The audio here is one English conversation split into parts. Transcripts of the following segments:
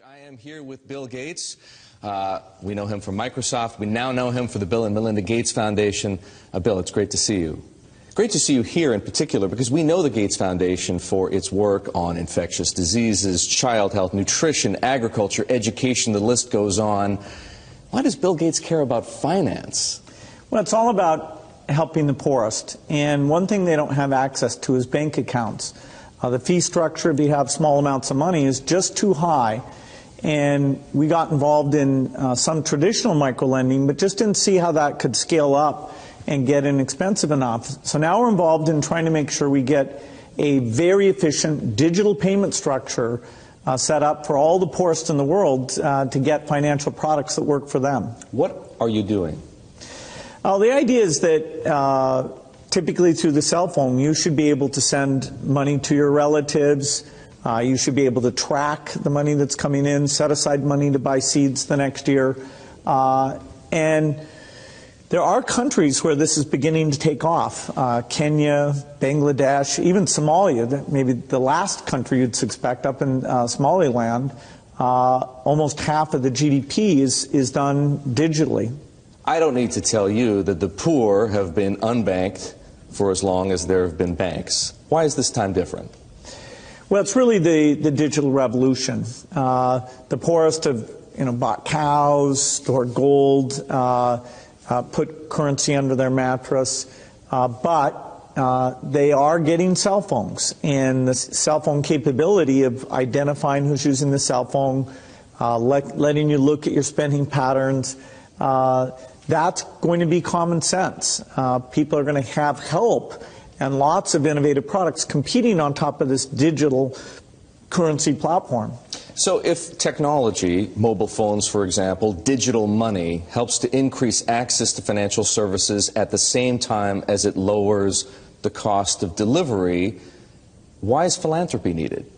I am here with Bill Gates. We know him from Microsoft. We now know him for the Bill and Melinda Gates Foundation. Bill, it's great to see you. Great to see you here in particular because we know the Gates Foundation for its work on infectious diseases, child health, nutrition, agriculture, education, the list goes on. Why does Bill Gates care about finance? Well, it's all about helping the poorest. And one thing they don't have access to is bank accounts. The fee structure, if you have small amounts of money, is just too high. And we got involved in some traditional microlending, but just didn't see how that could scale up and get inexpensive enough. So now we're involved in trying to make sure we get a very efficient digital payment structure set up for all the poorest in the world to get financial products that work for them. What are you doing? The idea is that typically through the cell phone, you should be able to send money to your relatives. You should be able to track the money that's coming in, set aside money to buy seeds the next year. And there are countries where this is beginning to take off. Kenya, Bangladesh, even Somalia, maybe the last country you'd suspect, up in Somaliland, almost half of the GDP is done digitally. I don't need to tell you that the poor have been unbanked for as long as there have been banks. Why is this time different? Well, it's really the digital revolution. The poorest have bought cows, stored gold, put currency under their mattress, but they are getting cell phones. And the cell phone capability of identifying who's using the cell phone, letting you look at your spending patterns, that's going to be common sense. People are going to have help and lots of innovative products competing on top of this digital currency platform. So if technology, mobile phones for example, digital money, helps to increase access to financial services at the same time as it lowers the cost of delivery, why is philanthropy needed?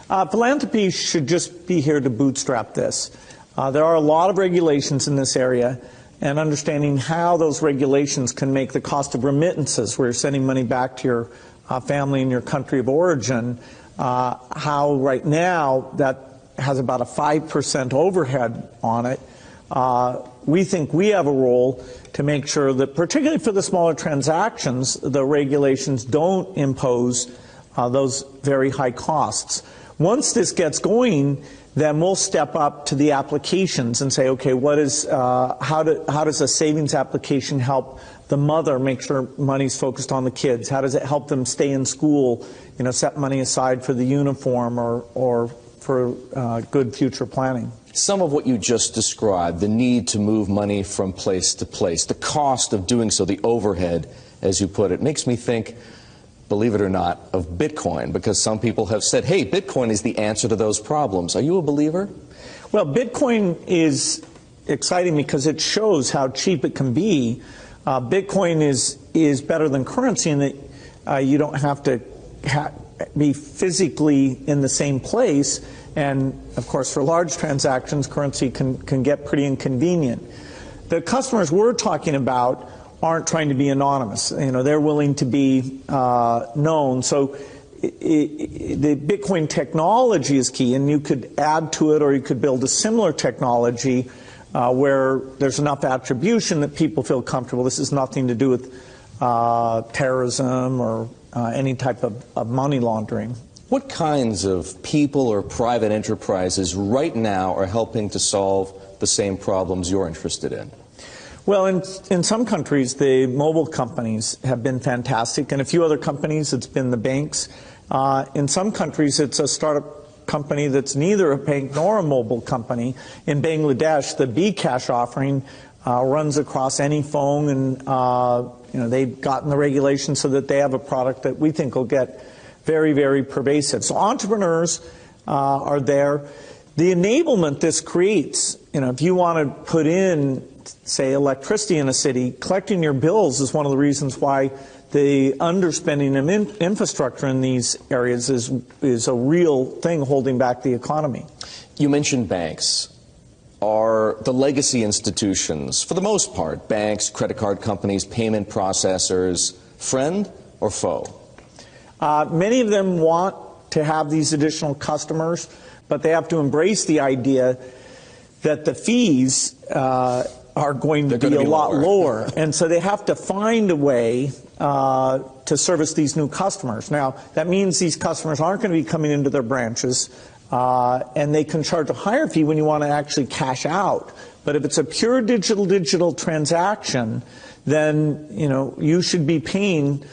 Philanthropy should just be here to bootstrap this. There are a lot of regulations in this area, and understanding how those regulations can make the cost of remittances, where you're sending money back to your family in your country of origin, how right now that has about a 5% overhead on it. We think we have a role to make sure that, particularly for the smaller transactions, the regulations don't impose those very high costs. Once this gets going, then we'll step up to the applications and say, okay, how does a savings application help the mother make sure money's focused on the kids? How does it help them stay in school, set money aside for the uniform or for good future planning? Some of what you just described, the need to move money from place to place, the cost of doing so, the overhead, as you put it, makes me think, believe it or not, of Bitcoin, because some people have said, hey, Bitcoin is the answer to those problems. Are you a believer? Well, Bitcoin is exciting because it shows how cheap it can be. Bitcoin is better than currency in that you don't have to be physically in the same place. And, of course, for large transactions, currency can get pretty inconvenient. The customers we're talking about aren't trying to be anonymous. They're willing to be known. So the Bitcoin technology is key, and you could add to it or you could build a similar technology where there's enough attribution that people feel comfortable. This has nothing to do with terrorism or any type of money laundering. What kinds of people or private enterprises right now are helping to solve the same problems you're interested in? Well, in some countries, the mobile companies have been fantastic. In a few other companies, it's been the banks. In some countries, it's a startup company that's neither a bank nor a mobile company. In Bangladesh, the bKash offering runs across any phone, and they've gotten the regulations so that they have a product that we think will get very, very pervasive. So entrepreneurs are there. The enablement this creates, if you want to put in, say, electricity in a city, collecting your bills is one of the reasons why the underspending of infrastructure in these areas is a real thing holding back the economy. You mentioned banks. Are the legacy institutions, for the most part, banks, credit card companies, payment processors, friend or foe? Many of them want to have these additional customers, but they have to embrace the idea that the fees are going to be a lot lower. And so they have to find a way to service these new customers. Now, that means these customers aren't going to be coming into their branches, and they can charge a higher fee when you want to actually cash out. But if it's a pure digital transaction, then you should be paying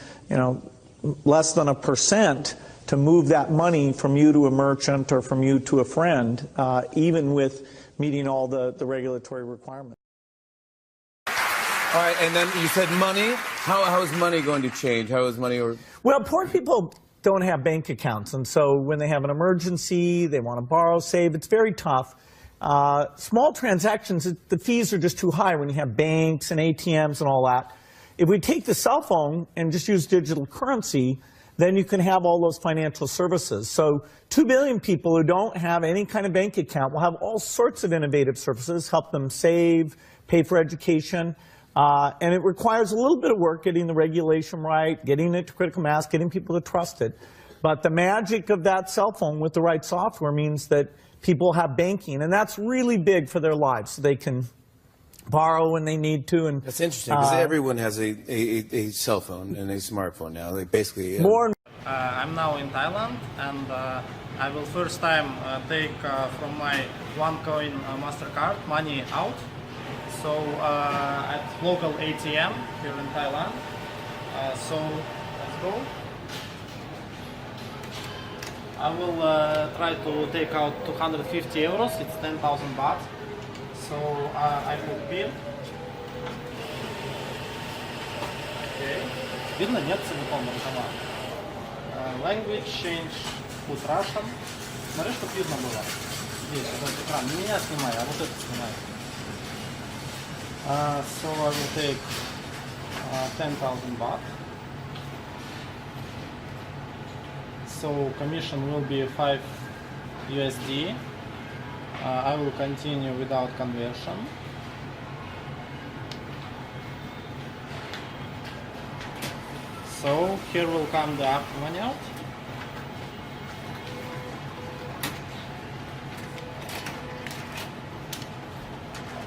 less than 1% to move that money from you to a merchant or from you to a friend, even with meeting all the regulatory requirements. All right, and then you said money. How is money going to change? How is money Well, poor people don't have bank accounts, and so when they have an emergency, they want to borrow, save, it's very tough. Small transactions, the fees are just too high when you have banks and ATMs and all that. If we take the cell phone and just use digital currency, then you can have all those financial services. So 2 billion people who don't have any kind of bank account will have all sorts of innovative services, help them save, pay for education. And it requires a little bit of work getting the regulation right, getting it to critical mass, getting people to trust it. But the magic of that cell phone with the right software means that people have banking, and that's really big for their lives. So they can borrow when they need to. And that's interesting, because everyone has a cell phone and a smartphone now. They basically... More. I'm now in Thailand, and I will first time take from my OneCoin MasterCard money out. So at local ATM here in Thailand. So let's go. I will try to take out 250 euros. It's 10,000 baht. So I will pin. Okay. Видно? Нет целиком нарисовано. Language change. Put Russian. Смотри, чтобы видно было. Здесь, вот этот экран. Не меня снимай, а вот это снимай. So I will take 10,000 baht. So commission will be 5 USD. I will continue without conversion. So here will come the money out.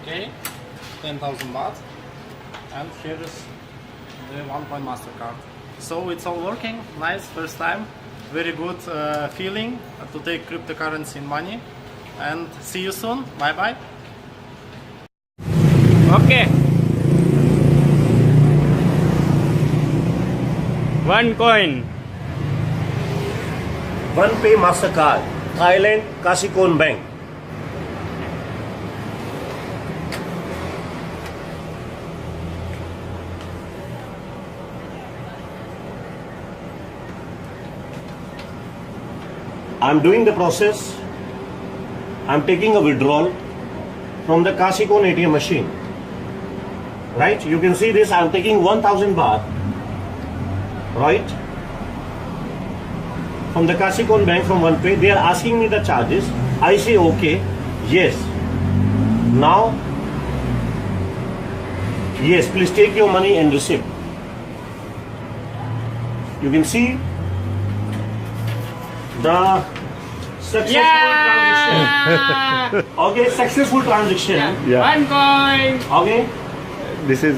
Okay. 10,000 baht, and here is the OneCoin MasterCard. So it's all working, nice, first time, very good feeling to take cryptocurrency in money, and see you soon, bye bye. Okay. OneCoin. OnePay MasterCard, Thailand Kasikorn Bank. I'm doing the process. I'm taking a withdrawal from the Kasikorn ATM machine. Right? You can see this. I'm taking 1,000 baht. Right? From the Kasikorn Bank from OnePay. They are asking me the charges. I say okay. Yes. Now, yes, please take your money and receipt. You can see the successful transaction. Okay, successful transaction. Yeah. OneCoin. Okay. This is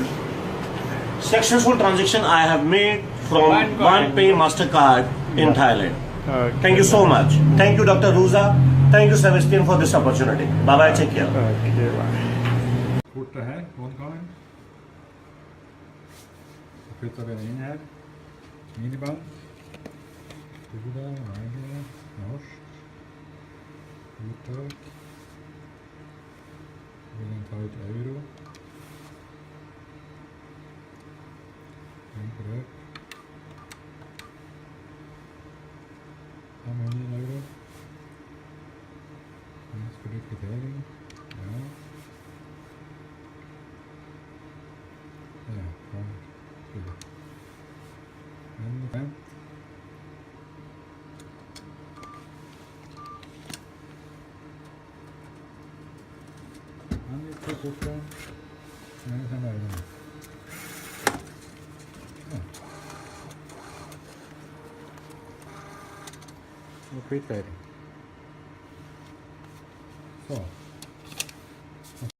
successful transaction I have made from OnePay MasterCard in Thailand. Thank you so much. Thank you, Dr. Ruza. Thank you, Sebastian, for this opportunity. Bye bye. Take care. Kort det här, OneCoin. Så flyttar vi den in här. Miniband. Huvudar, right, norsk. Uttag. Vi kan ta ut euro. Tänk upp. How many euro? Ska du kvittering? Ja. Ja, bra. Men vänt. Han är på korten. Nej, sen är det. Ja. repeated. So